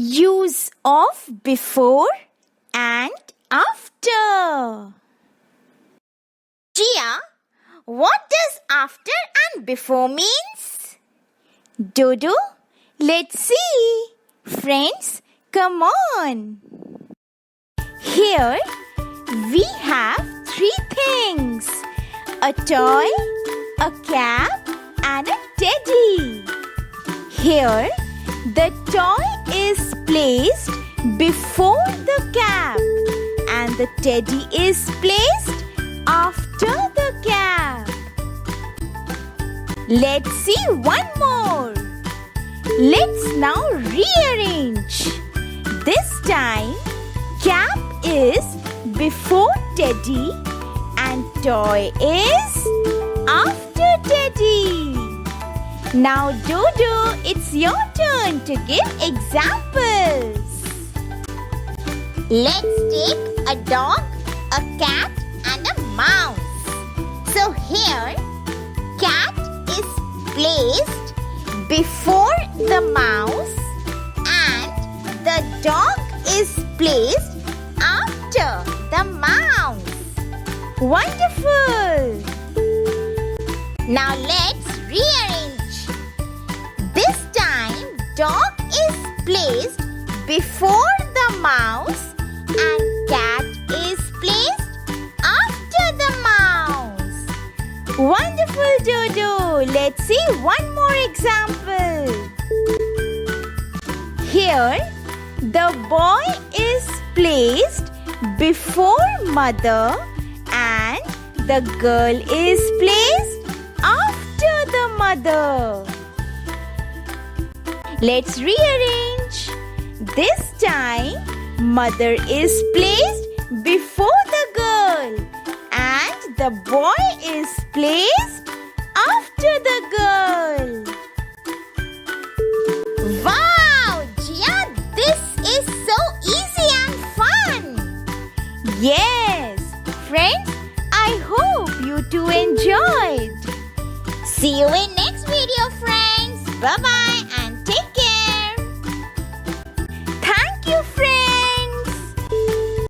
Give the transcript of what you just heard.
Use of before and after. Jia, what does after and before means? Dodo, let's see. Friends, come on. Here we have three things: a toy, a cap, and a teddy. Here, the toy is placed before the cap and the teddy is placed after the cap. Let's see one more. Let's now rearrange. This time, cap is before teddy and toy is after teddy. Now Dodo, it's your turn to give examples. Let's take a dog, a cat and a mouse. So here, cat is placed before the mouse and the dog is placed after the mouse. Wonderful! Now let's rearrange. This time, dog is placed before the mouse and cat is placed after the mouse. Wonderful, Dodo! Let's see one more example. Here, the boy is placed before mother and the girl is placed after the mother. Let's rearrange. This time, mother is placed before the girl and the boy is placed after the girl. Wow! Jia, this is so easy and fun! Yes! Friends, I hope you too enjoyed. See you in next video, friends. Bye-bye.